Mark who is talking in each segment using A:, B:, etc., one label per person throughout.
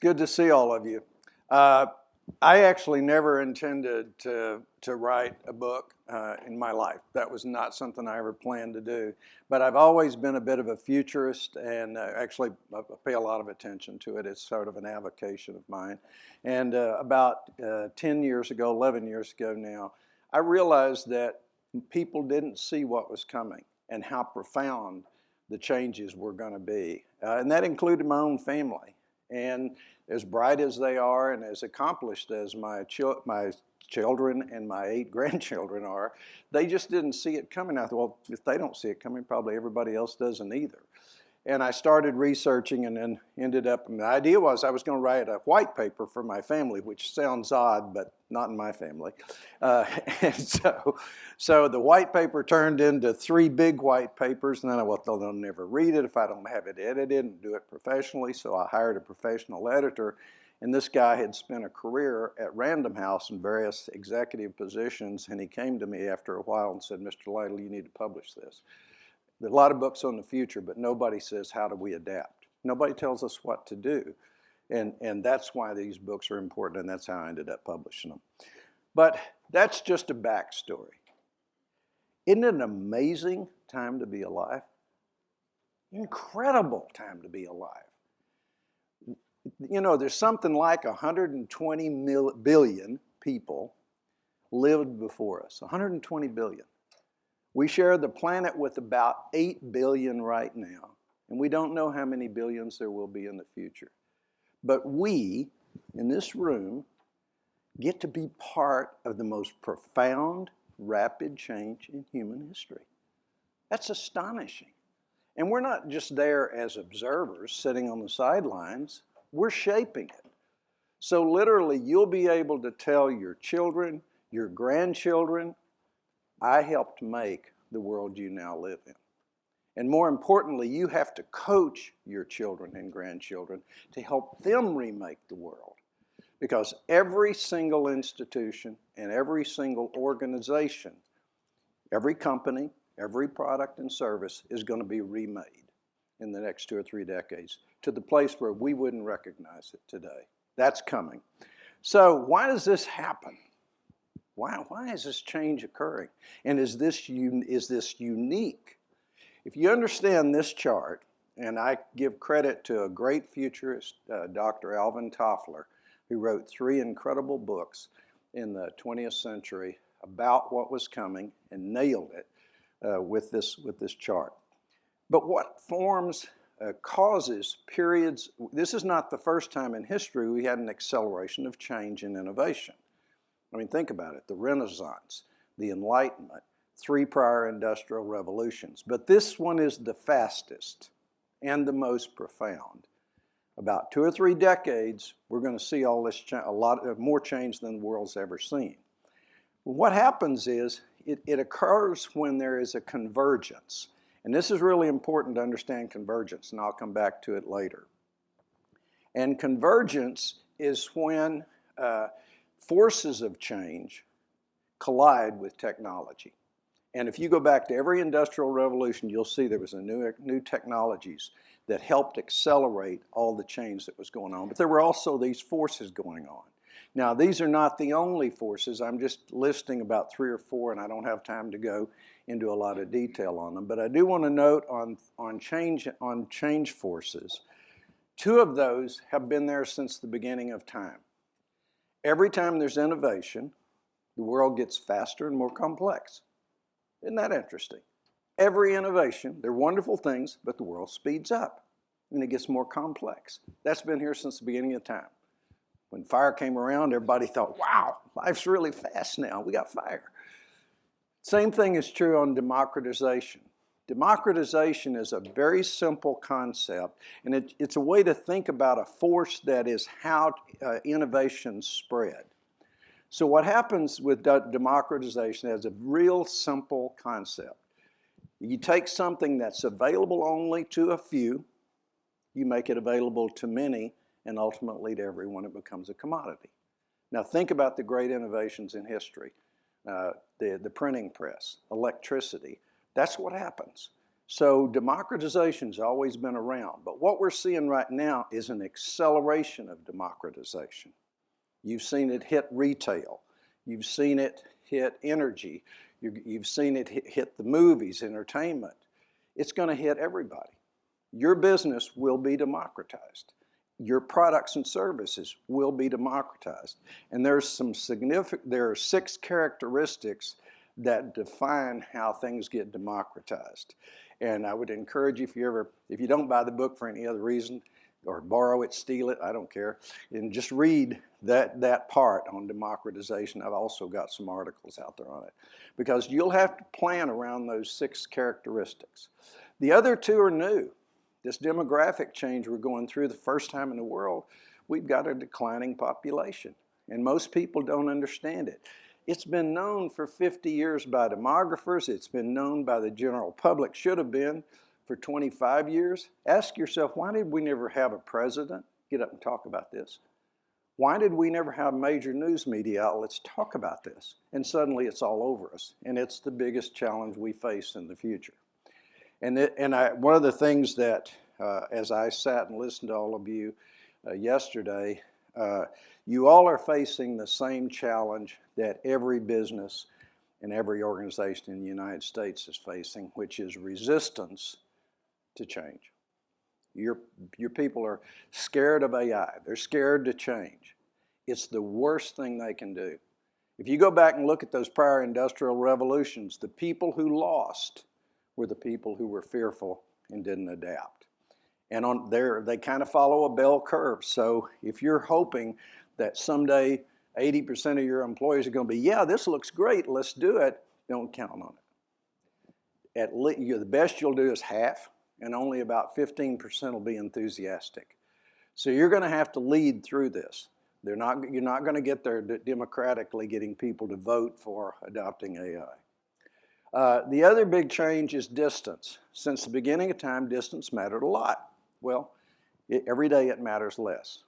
A: good to see all of you. I actually never intended to write a book in my life. That was not something I ever planned to do. But I've always been a bit of a futurist, and actually I pay a lot of attention to it. It's sort of an avocation of mine. And about 10 years ago, 11 years ago now, I realized that people didn't see what was coming and how profound the changes were going to be. And that included my own family. And as bright as they are and as accomplished as my children and my 8 grandchildren are, they just didn't see it coming. I thought, well, if they don't see it coming, probably everybody else doesn't either. And I started researching and then ended up, and the idea was I was going to write a white paper for my family, which sounds odd, but not in my family. And so the white paper turned into 3 big white papers, and then I thought, they'll never read it if I don't have it edited and do it professionally. So I hired a professional editor, and this guy had spent a career at Random House in various executive positions, and he came to me after a while and said, Mr. Lytle, you need to publish this. There's a lot of books on the future, but nobody says, how do we adapt? Nobody tells us what to do. And that's why these books are important, and that's how I ended up publishing them. But that's just a backstory. Isn't it an amazing time to be alive? Incredible time to be alive. You know, there's something like 120 billion people lived before us, 120 billion. We share the planet with about 8 billion right now, and we don't know how many billions there will be in the future. But we, in this room, get to be part of the most profound, rapid change in human history. That's astonishing. And we're not just there as observers sitting on the sidelines, we're shaping it. So literally, you'll be able to tell your children, your grandchildren, I helped make the world you now live in. And more importantly, you have to coach your children and grandchildren to help them remake the world. Because every single institution and every single organization, every company, every product and service is going to be remade in the next 2 or 3 decades to the place where we wouldn't recognize it today. That's coming. So why does this happen? Why is this change occurring? And is this unique? If you understand this chart, and I give credit to a great futurist, Dr. Alvin Toffler, who wrote 3 incredible books in the 20th century about what was coming and nailed it with this chart. But what forms, causes, periods, this is not the first time in history we had an acceleration of change and innovation. I mean, think about it, the Renaissance, the Enlightenment, 3 prior industrial revolutions. But this one is the fastest and the most profound. About 2 or 3 decades, we're going to see all this a lot more change than the world's ever seen. What happens is it occurs when there is a convergence. And this is really important to understand convergence, and I'll come back to it later. And convergence is when forces of change collide with technology. And if you go back to every industrial revolution, you'll see there was a new technologies that helped accelerate all the change that was going on. But there were also these forces going on. Now, these are not the only forces. I'm just listing about 3 or 4, and I don't have time to go into a lot of detail on them. But I do want to note on change forces, 2 of those have been there since the beginning of time. Every time there's innovation, the world gets faster and more complex. Isn't that interesting? Every innovation, they're wonderful things, but the world speeds up and it gets more complex. That's been here since the beginning of time. When fire came around, everybody thought, wow, life's really fast now. We got fire. Same thing is true on democratization. Democratization is a very simple concept, and it's a way to think about a force that is how innovations spread. So what happens with democratization is a real simple concept. You take something that's available only to a few, you make it available to many, and ultimately to everyone it becomes a commodity. Now think about the great innovations in history. The printing press, electricity. That's what happens. So democratization's always been around, but what we're seeing right now is an acceleration of democratization. You've seen it hit retail. You've seen it hit energy. You've seen it hit the movies, entertainment. It's going to hit everybody. Your business will be democratized. Your products and services will be democratized. And there are 6 characteristics that define how things get democratized. And I would encourage you, if you don't buy the book for any other reason, or borrow it, steal it, I don't care, and just read that part on democratization. I've also got some articles out there on it, because you'll have to plan around those 6 characteristics. The other 2 are new. This demographic change we're going through, the first time in the world, we've got a declining population, and most people don't understand it. It's been known for 50 years by demographers. It's been known by the general public, should have been, for 25 years. Ask yourself, why did we never have a president get up and talk about this? Why did we never have major news media outlets talk about this? And suddenly it's all over us, and it's the biggest challenge we face in the future. And one of the things that, as I sat and listened to all of you yesterday, you all are facing the same challenge that every business and every organization in the United States is facing, which is resistance to change. Your people are scared of AI. They're scared to change. It's the worst thing they can do. If you go back and look at those prior industrial revolutions, the people who lost were the people who were fearful and didn't adapt. And on there, they kind of follow a bell curve. So if you're hoping that someday 80% of your employees are going to be, yeah, this looks great, let's do it, don't count on it. The best you'll do is half, and only about 15% will be enthusiastic. So you're going to have to lead through this. You're not going to get there democratically getting people to vote for adopting AI. The other big change is distance. Since the beginning of time, distance mattered a lot. Well, every day it matters less.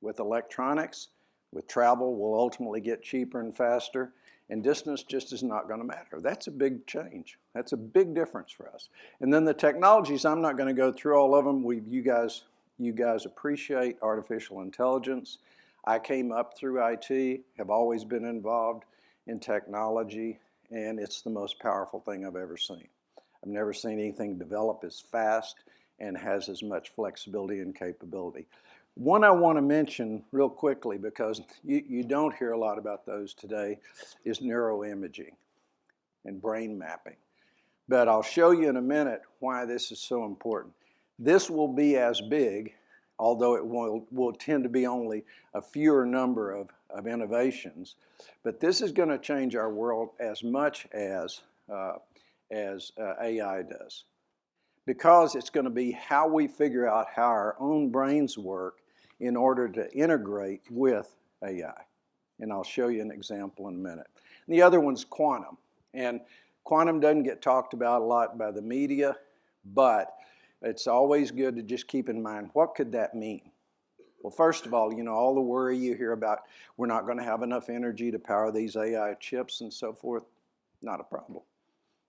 A: With electronics, with travel, we'll ultimately get cheaper and faster, and distance just is not going to matter. That's a big change. That's a big difference for us. And then the technologies, I'm not going to go through all of them. You guys appreciate artificial intelligence. I came up through IT, have always been involved in technology, and it's the most powerful thing I've ever seen. I've never seen anything develop as fast and has as much flexibility and capability. One I want to mention real quickly, because you don't hear a lot about those today, is neuroimaging and brain mapping. But I'll show you in a minute why this is so important. This will be as big, although it will tend to be only a fewer number of innovations, but this is going to change our world as much as AI does. Because it's going to be how we figure out how our own brains work in order to integrate with AI. And I'll show you an example in a minute. And the other one's quantum. And quantum doesn't get talked about a lot by the media, but it's always good to just keep in mind, what could that mean? Well, first of all, all the worry you hear about, we're not going to have enough energy to power these AI chips and so forth, not a problem.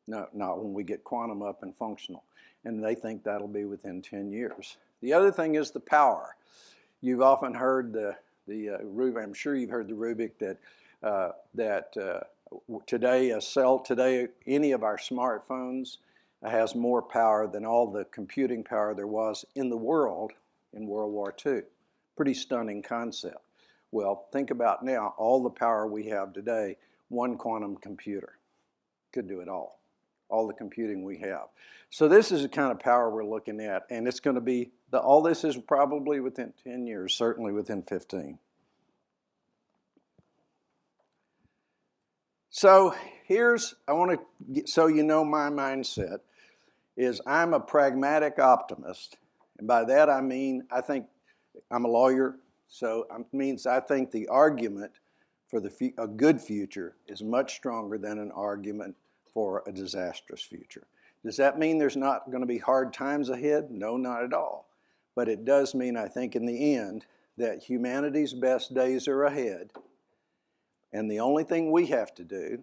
A: No, not when we get quantum up and functional. And they think that'll be within 10 years. The other thing is the power. You've often heard I'm sure you've heard the rubric that today any of our smartphones has more power than all the computing power there was in the world in World War II. Pretty stunning concept. Well, think about now, all the power we have today, one quantum computer could do it all the computing we have. So this is the kind of power we're looking at, and it's going to be, all this is probably within 10 years, certainly within 15. So I want to, so you know my mindset is I'm a pragmatic optimist, and by that I mean, I think, I'm a lawyer, so it means I think the argument for a good future is much stronger than an argument for a disastrous future. Does that mean there's not going to be hard times ahead? No, not at all. But it does mean, I think, in the end, that humanity's best days are ahead, and the only thing we have to do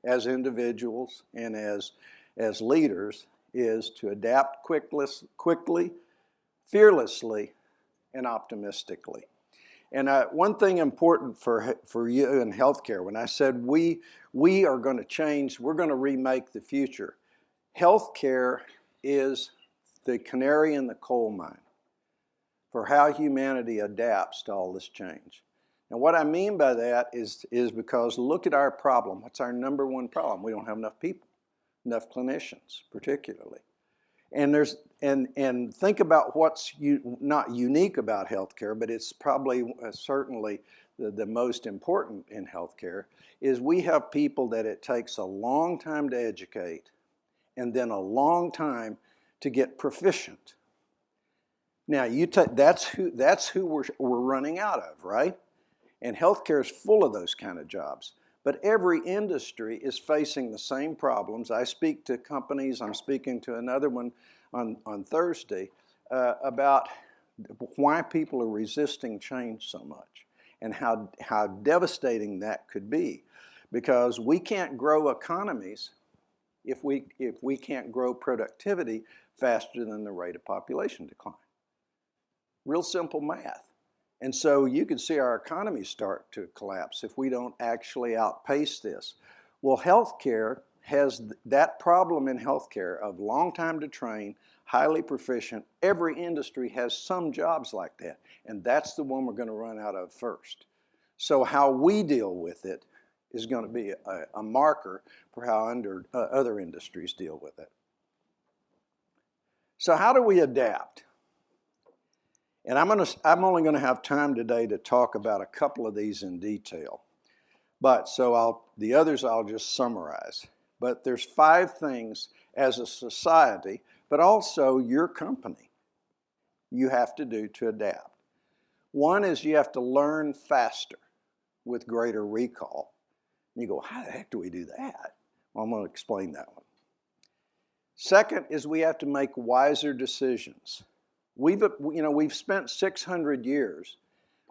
A: as individuals and as leaders is to adapt quickly, fearlessly, and optimistically. And one thing important for you in healthcare, when I said we are going to change, we're going to remake the future, healthcare is the canary in the coal mine for how humanity adapts to all this change. And what I mean by that is because look at our problem. What's our number one problem? We don't have enough people, enough clinicians particularly. And think about what's not unique about healthcare, but it's probably certainly the most important in healthcare, is we have people that it takes a long time to educate and then a long time to get proficient. Now, that's who we're running out of, right? And healthcare is full of those kind of jobs. But every industry is facing the same problems. I speak to companies, I'm speaking to another one on Thursday, about why people are resisting change so much and how devastating that could be. Because we can't grow economies if we can't grow productivity faster than the rate of population decline. Real simple math. And so you can see our economy start to collapse if we don't actually outpace this. Well, healthcare has that problem in healthcare of long time to train, highly proficient. Every industry has some jobs like that, and that's the one we're going to run out of first. So how we deal with it is going to be a marker for how other industries deal with it. So how do we adapt? And I'm only going to have time today to talk about a couple of these in detail. But the others I'll just summarize. But there's 5 things as a society, but also your company, you have to do to adapt. One is you have to learn faster with greater recall. And you go, how the heck do we do that? Well, I'm going to explain that one. Second is we have to make wiser decisions. We've spent 600 years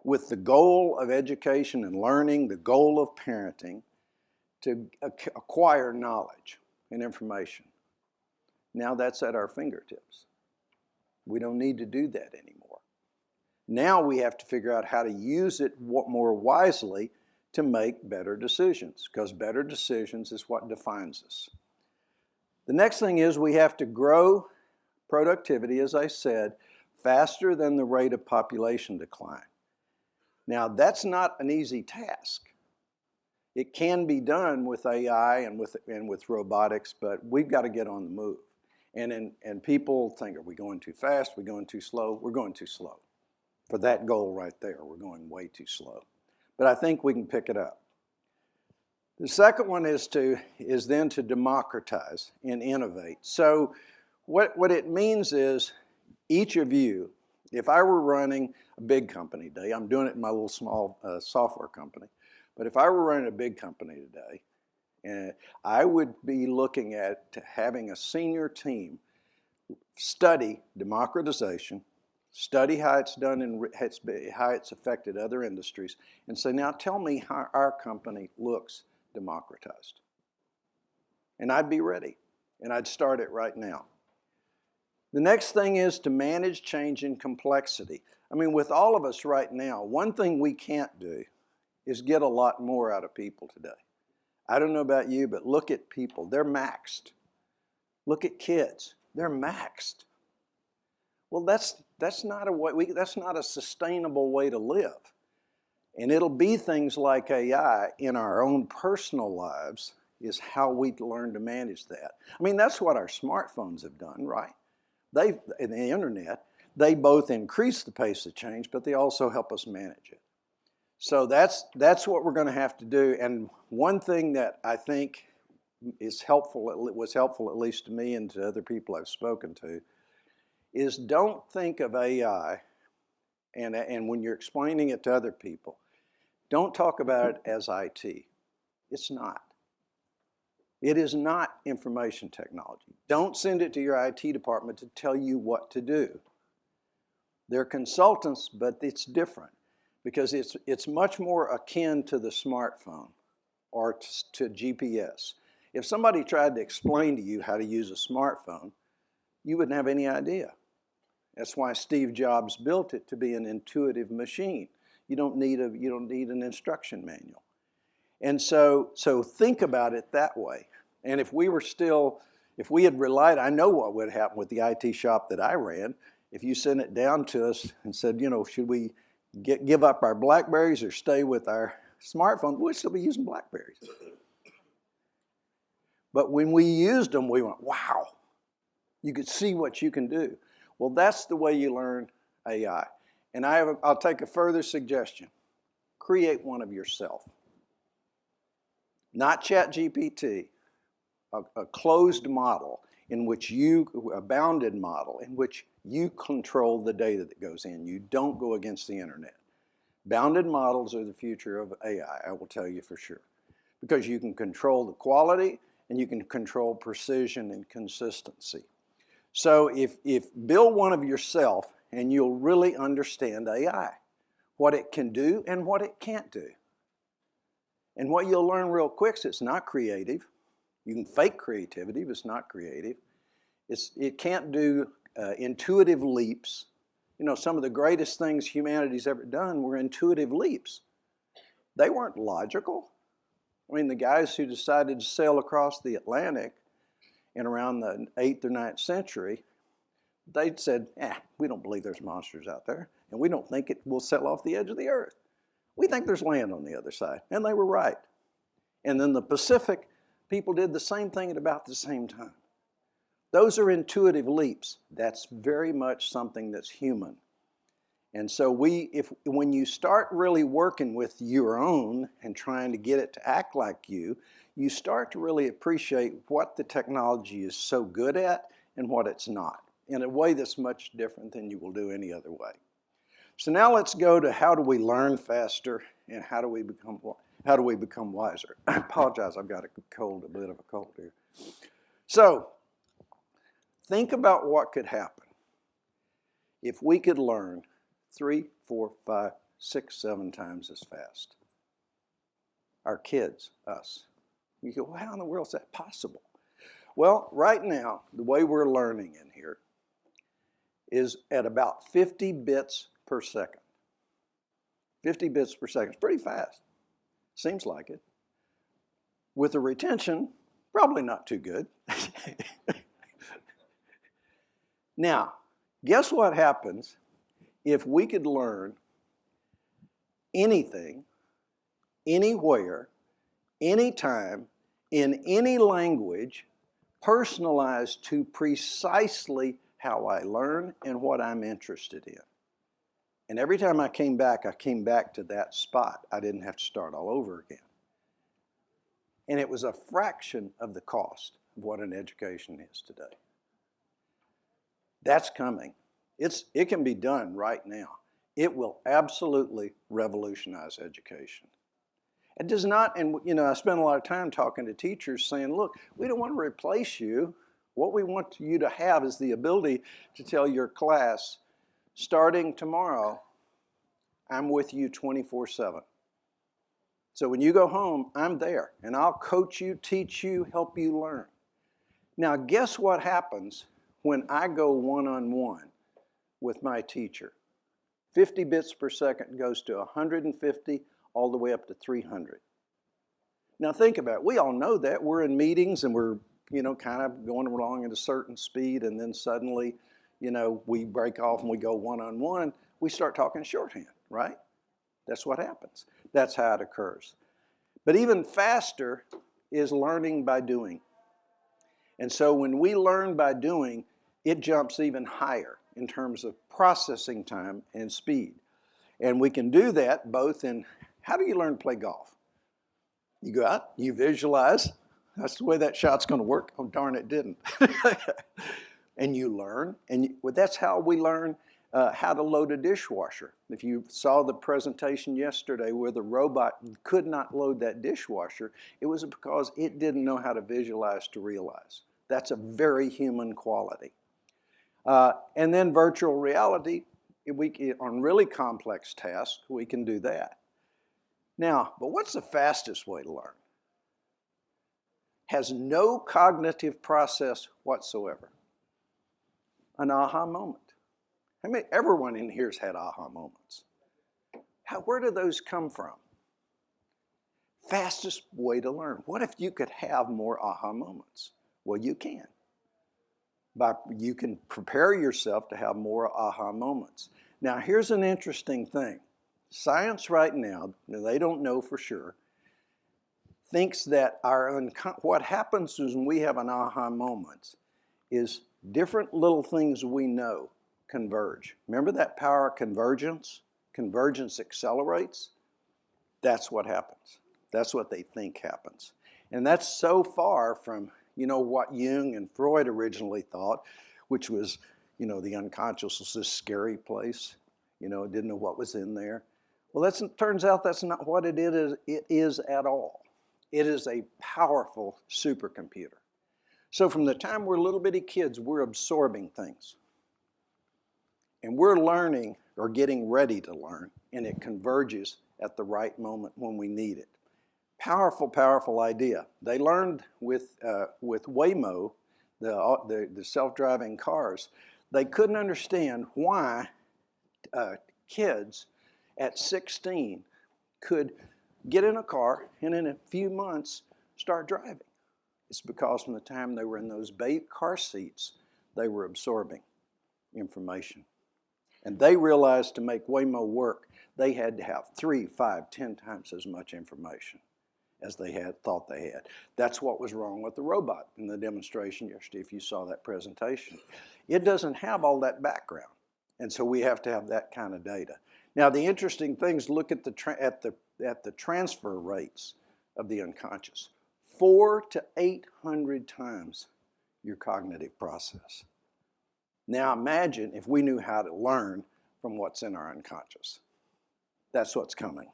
A: with the goal of education and learning, the goal of parenting, to acquire knowledge and information. Now that's at our fingertips. We don't need to do that anymore. Now we have to figure out how to use it more wisely to make better decisions, because better decisions is what defines us. The next thing is we have to grow productivity, as I said, faster than the rate of population decline. Now, that's not an easy task. It can be done with AI and with robotics, but we've got to get on the move. And people think, are we going too fast? Are we going too slow? We're going too slow. For that goal right there, we're going way too slow. But I think we can pick it up. The second one is then to democratize and innovate. So what it means is, each of you, if I were running a big company today, I'm doing it in my little small software company, but if I were running a big company today, I would be looking at having a senior team study democratization, study how it's done and how it's affected other industries, and say, now tell me how our company looks democratized. And I'd be ready, and I'd start it right now. The next thing is to manage change and complexity. I mean, with all of us right now, one thing we can't do is get a lot more out of people today. I don't know about you, but look at people. They're maxed. Look at kids. They're maxed. Well, that's not a sustainable way to live. And it'll be things like AI in our own personal lives is how we learn to manage that. I mean, that's what our smartphones have done, right? In the internet, they both increase the pace of change, but they also help us manage it. So that's what we're going to have to do. And one thing that I think is helpful, it was helpful at least to me and to other people I've spoken to, is don't think of AI, and when you're explaining it to other people, don't talk about it as IT. It's not. It is not information technology. Don't send it to your IT department to tell you what to do. They're consultants, but it's different because it's much more akin to the smartphone or to GPS. If somebody tried to explain to you how to use a smartphone, you wouldn't have any idea. That's why Steve Jobs built it to be an intuitive machine. You don't need an instruction manual. And so think about it that way. And if we had relied, I know what would happen with the IT shop that I ran. If you sent it down to us and said, should we give up our BlackBerries or stay with our smartphones, we'd still be using BlackBerries. But when we used them, we went, wow, you could see what you can do. Well, that's the way you learn AI. And I'll take a further suggestion. Create one of yourself. Not ChatGPT, a closed model a bounded model in which you control the data that goes in. You don't go against the internet. Bounded models are the future of AI, I will tell you for sure. Because you can control the quality and you can control precision and consistency. So if build one of yourself and you'll really understand AI, what it can do and what it can't do. And what you'll learn real quick is it's not creative. You can fake creativity, but it's not creative. It can't do intuitive leaps. Some of the greatest things humanity's ever done were intuitive leaps. They weren't logical. I mean, the guys who decided to sail across the Atlantic in around the 8th or 9th century, they'd said, we don't believe there's monsters out there, and we don't think it will sail off the edge of the earth. We think there's land on the other side. And they were right. And then the Pacific, people did the same thing at about the same time. Those are intuitive leaps. That's very much something that's human. And so when you start really working with your own and trying to get it to act like you start to really appreciate what the technology is so good at and what it's not, in a way that's much different than you will do any other way. So now let's go to how do we learn faster and how do we become wiser. I apologize, I've got a bit of a cold here. So think about what could happen if we could learn 3, 4, 5, 6, 7 times as fast. Our kids, us. You go, well, how in the world is that possible? Well, right now, the way we're learning in here is at about 50 bits per second. 50 bits per second. It's pretty fast. Seems like it. With the retention, probably not too good. Now, guess what happens if we could learn anything, anywhere, anytime, in any language, personalized to precisely how I learn and what I'm interested in. And every time I came back to that spot. I didn't have to start all over again. And it was a fraction of the cost of what an education is today. That's coming. It can be done right now. It will absolutely revolutionize education. It does not, and I spend a lot of time talking to teachers saying, look, we don't want to replace you. What we want you to have is the ability to tell your class, starting tomorrow, I'm with you 24/7. So when you go home, I'm there, and I'll coach you, teach you, help you learn. Now, guess what happens when I go one-on-one with my teacher? 50 bits per second goes to 150, all the way up to 300. Now think about it. We all know that. We're in meetings and we're, kind of going along at a certain speed, and then suddenly, we break off and we go one-on-one. We start talking shorthand, right? That's what happens. That's how it occurs. But even faster is learning by doing. And so when we learn by doing, it jumps even higher in terms of processing time and speed. And we can do that both in, how do you learn to play golf? You go out, you visualize, that's the way that shot's going to work. Oh, darn, it didn't. And you learn, and that's how we learn how to load a dishwasher. If you saw the presentation yesterday where the robot could not load that dishwasher, it was because it didn't know how to visualize to realize. That's a very human quality. And then virtual reality, on really complex tasks, we can do that. Now, but what's the fastest way to learn? Has no cognitive process whatsoever. an aha moment. I mean, everyone in here's had aha moments. Where do those come from? Fastest way to learn. What if you could have more aha moments? Well, you can. You can prepare yourself to have more aha moments. Now, here's an interesting thing. Science right now, they don't know for sure, thinks that what happens is when we have an aha moment is different little things we know converge. Remember that power of convergence? Convergence accelerates. That's what happens. That's what they think happens. And that's so far from, what Jung and Freud originally thought, which was, the unconscious was this scary place, didn't know what was in there. Well, turns out that's not what it is at all. It is a powerful supercomputer. So from the time we're little bitty kids, we're absorbing things. And we're learning or getting ready to learn, and it converges at the right moment when we need it. Powerful, powerful idea. They learned with Waymo, the self-driving cars, they couldn't understand why kids at 16 could get in a car and in a few months start driving. It's because from the time they were in those car seats, they were absorbing information. And they realized to make Waymo work, they had to have 3, 5, 10 times as much information as they thought they had. That's what was wrong with the robot in the demonstration yesterday, if you saw that presentation. It doesn't have all that background, and so we have to have that kind of data. Now, the interesting thing is look at the transfer rates of the unconscious. 400 to 800 times your cognitive process. Now imagine if we knew how to learn from what's in our unconscious. That's what's coming.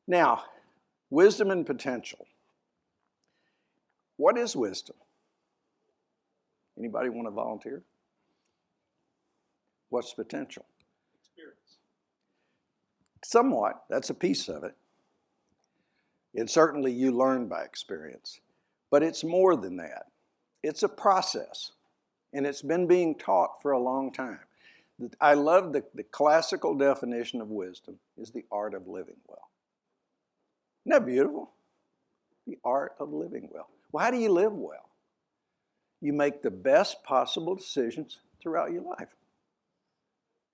A: Now, wisdom and potential. What is wisdom? Anybody want to volunteer? What's potential?
B: Experience.
A: Somewhat. That's a piece of it. And certainly you learn by experience. But it's more than that. It's a process. And it's been being taught for a long time. I love the classical definition of wisdom is the art of living well. Isn't that beautiful? The art of living well. Well, how do you live well? You make the best possible decisions throughout your life.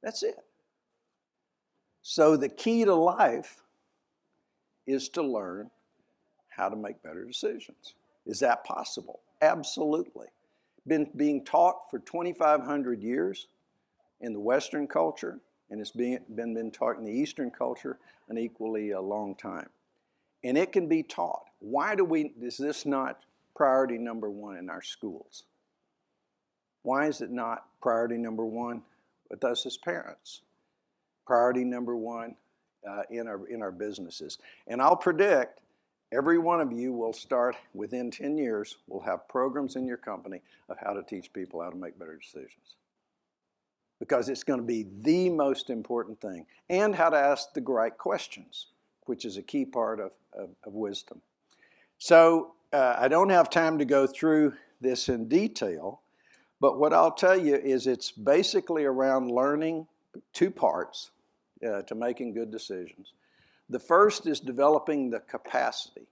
A: That's it. So the key to life is to learn how to make better decisions. Is that possible? Absolutely. Been being taught for 2,500 years in the Western culture, and it's been taught in the Eastern culture an equally long time. And it can be taught. Why is this not priority number one in our schools? Why is it not priority number one with us as parents? Priority number one in our businesses. And I'll predict every one of you will start within 10 years, will have programs in your company of how to teach people how to make better decisions. Because it's going to be the most important thing. And how to ask the right questions, which is a key part of wisdom. So I don't have time to go through this in detail, but what I'll tell you is it's basically around learning two parts to making good decisions. The first is developing the capacity,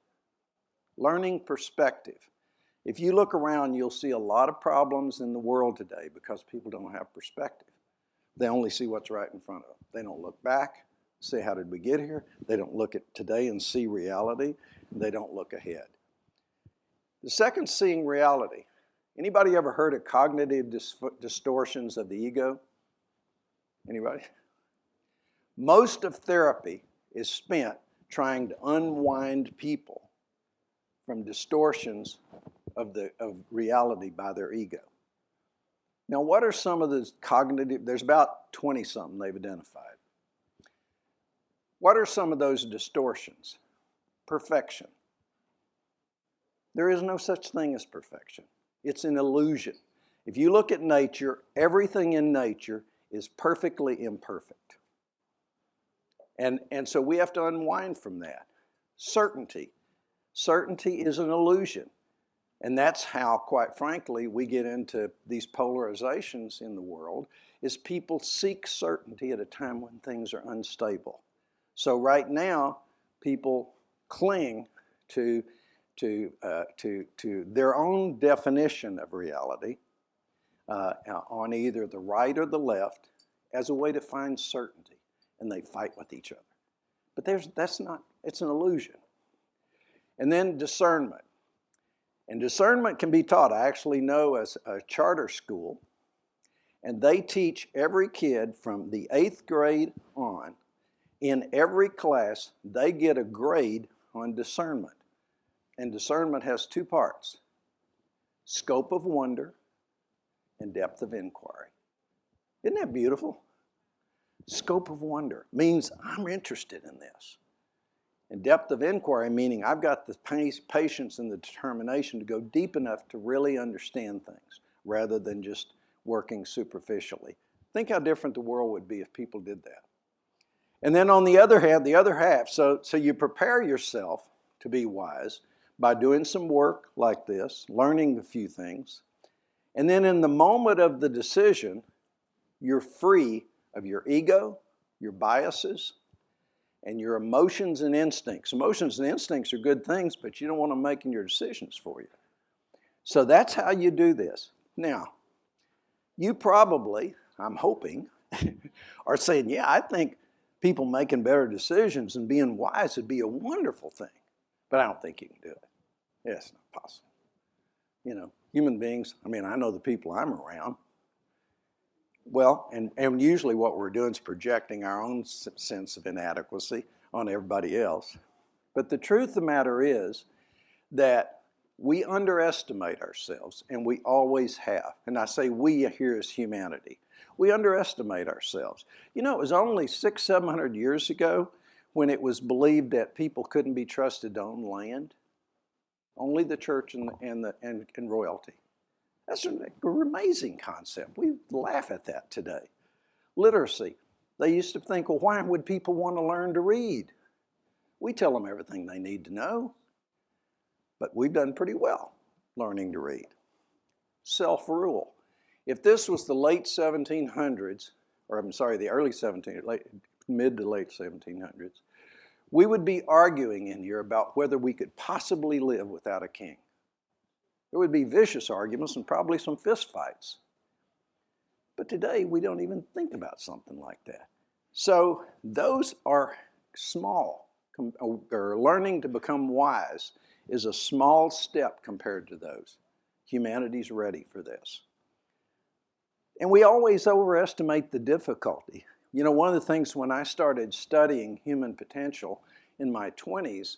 A: learning perspective. If you look around, you'll see a lot of problems in the world today because people don't have perspective. They only see what's right in front of them. They don't look back, say, how did we get here? They don't look at today and see reality. They don't look ahead. The second, seeing reality. Anybody ever heard of cognitive distortions of the ego? Anybody? Most of therapy is spent trying to unwind people from distortions of reality by their ego. Now, what are some of the cognitive, there's about 20-something they've identified. What are some of those distortions? Perfection. There is no such thing as perfection. It's an illusion. If you look at nature, everything in nature is perfectly imperfect. And so we have to unwind from that. Certainty. Certainty is an illusion. And that's how, quite frankly, we get into these polarizations in the world, is people seek certainty at a time when things are unstable. So right now, people cling to their own definition of reality on either the right or the left as a way to find certainty, and they fight with each other. But that's not, it's an illusion. And then discernment. And discernment can be taught. I actually know a charter school, and they teach every kid from the 8th grade on, in every class, they get a grade on discernment. And discernment has 2 parts: scope of wonder and depth of inquiry. Isn't that beautiful? Scope of wonder means I'm interested in this. And depth of inquiry meaning I've got the patience and the determination to go deep enough to really understand things rather than just working superficially. Think how different the world would be if people did that. And then on the other hand, the other half, so you prepare yourself to be wise by doing some work like this, learning a few things. And then in the moment of the decision, you're free of your ego, your biases, and your emotions and instincts. Emotions and instincts are good things, but you don't want them making your decisions for you. So that's how you do this. Now, you probably, I'm hoping, are saying, yeah, I think people making better decisions and being wise would be a wonderful thing. But I don't think you can do it. Yeah, it's not possible. You know, human beings, I mean, I know the people I'm around. Well, and usually what we're doing is projecting our own sense of inadequacy on everybody else. But the truth of the matter is that we underestimate ourselves, and we always have. And I say we here as humanity. We underestimate ourselves. You know, it was only 600-700 years ago when it was believed that people couldn't be trusted to own land. Only the church and royalty. That's an amazing concept. We laugh at that today. Literacy. They used to think, well, why would people want to learn to read? We tell them everything they need to know. But we've done pretty well learning to read. Self-rule. If this was the late 1700s, or I'm sorry, the early 1700s, mid to late 1700s, we would be arguing in here about whether we could possibly live without a king. There would be vicious arguments and probably some fistfights. But today, we don't even think about something like that. So those are small, or learning to become wise is a small step compared to those. Humanity's ready for this. And we always overestimate the difficulty. You know, one of the things when I started studying human potential in my 20s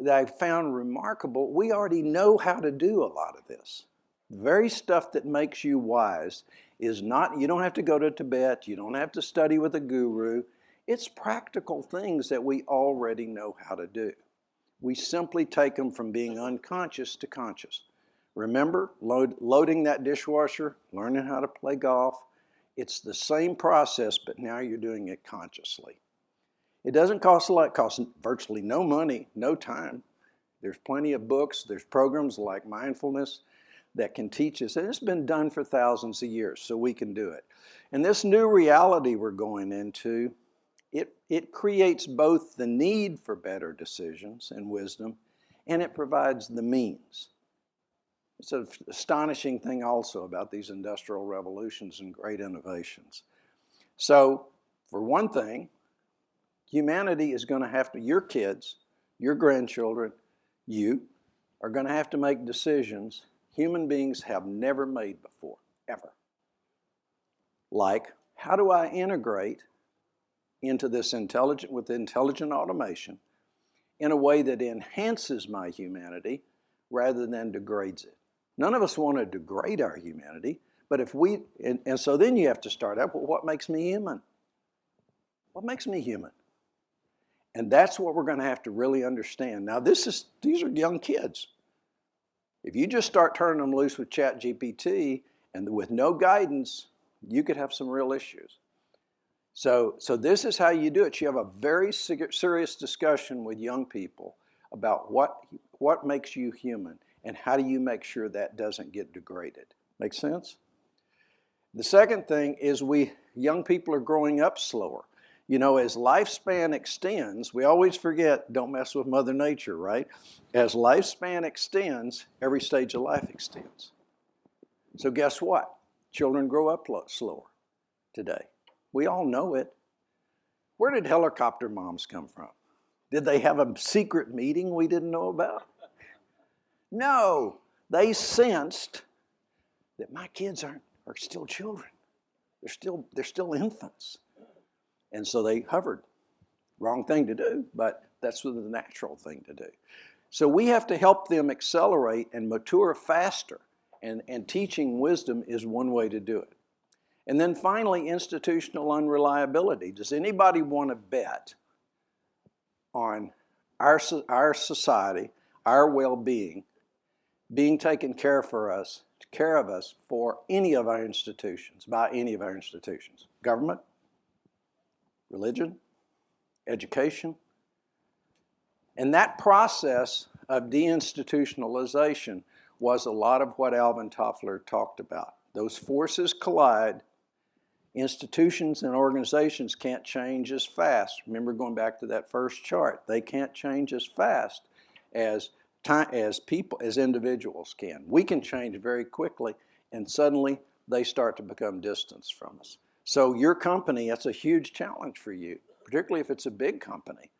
A: that I found remarkable, we already know how to do a lot of this. The very stuff that makes you wise is not, you don't have to go to Tibet, you don't have to study with a guru. It's practical things that we already know how to do. We simply take them from being unconscious to conscious. Remember, loading that dishwasher, learning how to play golf. It's the same process, but now you're doing it consciously. It doesn't cost a lot. It costs virtually no money, no time. There's plenty of books. There's programs like mindfulness that can teach us. And it's been done for thousands of years, so we can do it. And this new reality we're going into, it creates both the need for better decisions and wisdom, and it provides the means. It's an astonishing thing also about these industrial revolutions and great innovations. So, for one thing, humanity is going to have to, your kids, your grandchildren, you, are going to have to make decisions human beings have never made before, ever. Like, how do I integrate into this with intelligent automation in a way that enhances my humanity rather than degrades it? None of us want to degrade our humanity, but if we, and so then you have to start out, well, what makes me human? What makes me human? And that's what we're going to have to really understand. Now, these are young kids. If you just start turning them loose with ChatGPT and with no guidance, you could have some real issues. So this is how you do it. You have a very serious discussion with young people about what makes you human. And how do you make sure that doesn't get degraded? Make sense? The second thing is young people are growing up slower. You know, as lifespan extends, we always forget, don't mess with Mother Nature, right? As lifespan extends, every stage of life extends. So guess what? Children grow up slower today. We all know it. Where did helicopter moms come from? Did they have a secret meeting we didn't know about? No, they sensed that my kids are still children. They're still infants. And so they hovered. Wrong thing to do, but that's the natural thing to do. So we have to help them accelerate and mature faster. And teaching wisdom is one way to do it. And then finally, institutional unreliability. Does anybody want to bet on our society, our well-being, being taken care of us for any of our institutions, by any of our institutions? Government, religion, education. And that process of deinstitutionalization was a lot of what Alvin Toffler talked about. Those forces collide. Institutions and organizations can't change as fast. Remember going back to that first chart. They can't change as fast as people, as individuals can. We can change very quickly, and suddenly they start to become distance from us. So your company, that's a huge challenge for you, particularly if it's a big company.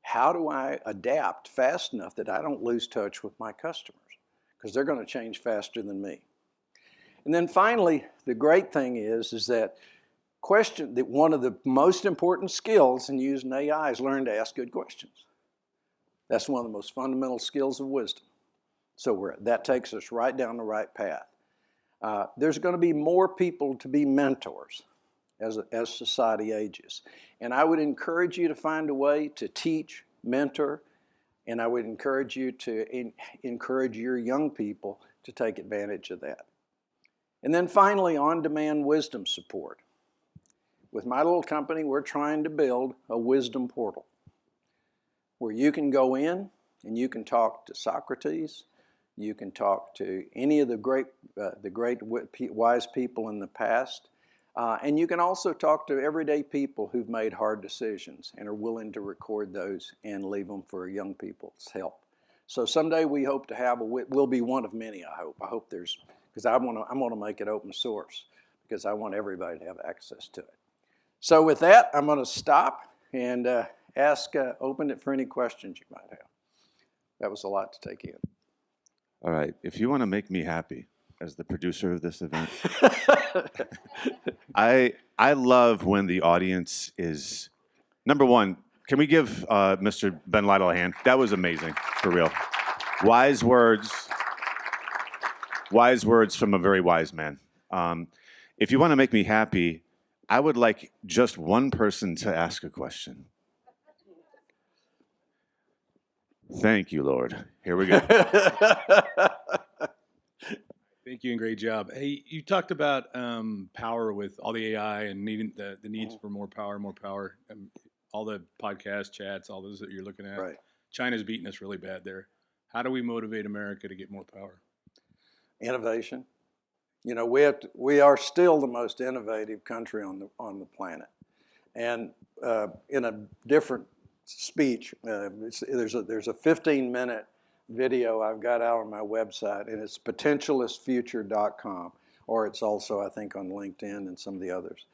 A: How do I adapt fast enough that I don't lose touch with my customers? Because they're going to change faster than me. And then finally, the great thing is that one of the most important skills in using AI is learn to ask good questions. That's one of the most fundamental skills of wisdom. So that takes us right down the right path. There's going to be more people to be mentors as society ages. And I would encourage you to find a way to teach, mentor, and I would encourage you to encourage your young people to take advantage of that. And then finally, on-demand wisdom support. With my little company, we're trying to build a wisdom portal where you can go in and you can talk to Socrates, you can talk to any of the great wise people in the past, and you can also talk to everyday people who've made hard decisions and are willing to record those and leave them for young people's help. So someday we hope to have we'll be one of many, I hope. I hope there's, because I'm going to make it open source because I want everybody to have access to it. So with that, I'm going to stop and open it for any questions you might have. That was a lot to take in.
B: All right. If you want to make me happy as the producer of this event, I love when the audience is, number one, can we give Mr. Ben Lytle a hand? That was amazing, for real. Wise words from a very wise man. If you want to make me happy, I would like just one person to ask a question. Thank you, Lord. Here we go.
C: Thank you and great job. Hey, you talked about power with all the AI and needing the needs for more power, all the podcast chats, all those that you're looking at.
A: Right.
C: China's beating us really bad there. How do we motivate America to get more power?
A: Innovation. You know, we are still the most innovative country on the planet. And in a different speech, there's a 15-minute video I've got out on my website, and it's potentialistfuture.com, or it's also, I think, on LinkedIn and some of the others.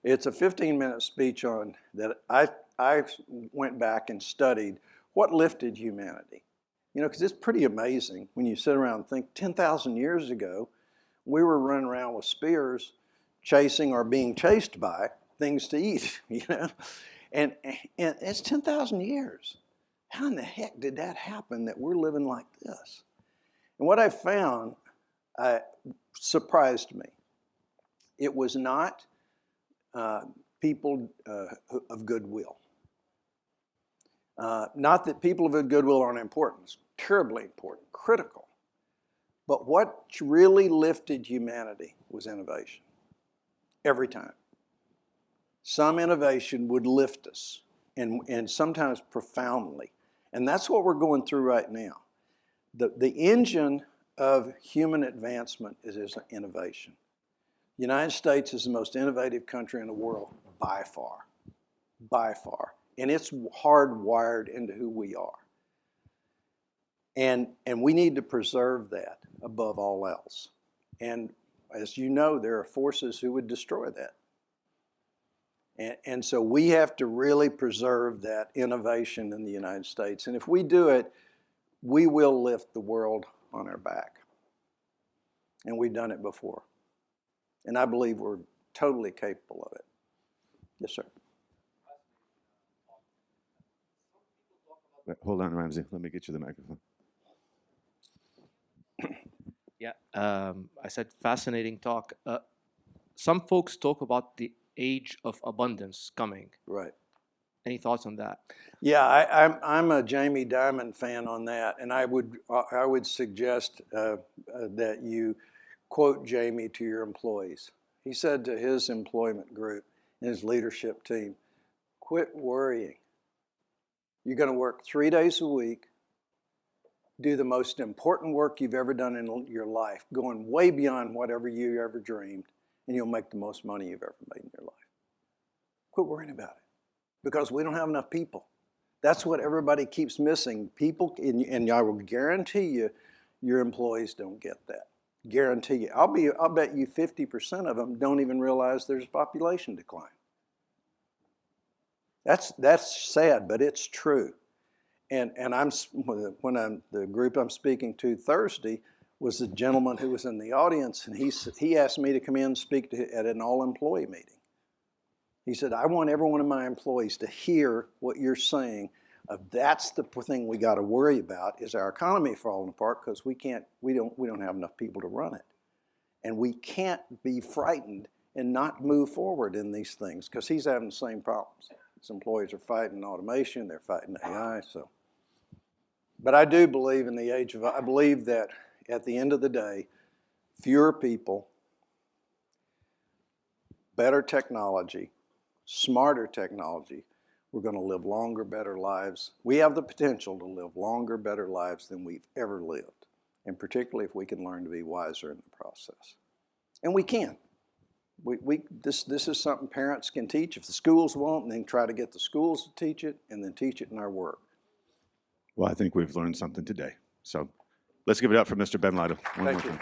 A: It's a 15-minute speech on that I went back and studied what lifted humanity. You know, because it's pretty amazing when you sit around and think 10,000 years ago, we were running around with spears chasing or being chased by things to eat, you know? And it's 10,000 years. How in the heck did that happen that we're living like this? And what I found surprised me. It was not people of goodwill. Not that people of goodwill aren't important. It's terribly important, critical. But what really lifted humanity was innovation. Every time. Some innovation would lift us, and sometimes profoundly. And that's what we're going through right now. The engine of human advancement is innovation. The United States is the most innovative country in the world by far, by far. And it's hardwired into who we are. And we need to preserve that above all else. And as you know, there are forces who would destroy that. And so we have to really preserve that innovation in the United States. And if we do it, we will lift the world on our back. And we've done it before. And I believe we're totally capable of it. Yes, sir.
B: Hold on, Ramsey. Let me get you the microphone.
D: Yeah, I said fascinating talk. Some folks talk about the age of abundance coming.
A: Right.
D: Any thoughts on that?
A: Yeah, I'm a Jamie Dimon fan on that, and I would suggest that you quote Jamie to your employees. He said to his employment group and his leadership team, "Quit worrying. You're going to work 3 days a week, do the most important work you've ever done in your life, going way beyond whatever you ever dreamed, and you'll make the most money you've ever made in your life. Quit worrying about it, because we don't have enough people. That's what everybody keeps missing. People, and I will guarantee you, your employees don't get that. Guarantee you. I'll bet you 50% of them don't even realize there's a population decline. That's sad, but it's true. And the group I'm speaking to Thursday was a gentleman who was in the audience, and he asked me to come in and speak at an all-employee meeting. He said, "I want every one of my employees to hear what you're saying. That's the thing we got to worry about, is our economy falling apart, because we don't have enough people to run it, and we can't be frightened and not move forward in these things, because he's having the same problems. His employees are fighting automation, they're fighting AI. So, but I do believe in the age of. I believe that at the end of the day, fewer people, better technology, smarter technology, we're going to live longer, better lives. We have the potential to live longer, better lives than we've ever lived, and particularly if we can learn to be wiser in the process. And we can. This is something parents can teach if the schools won't, and then try to get the schools to teach it, and then teach it in our work.
B: Well, I think we've learned something today. So let's give it up for Mr. Ben Lytle.
A: Thank you.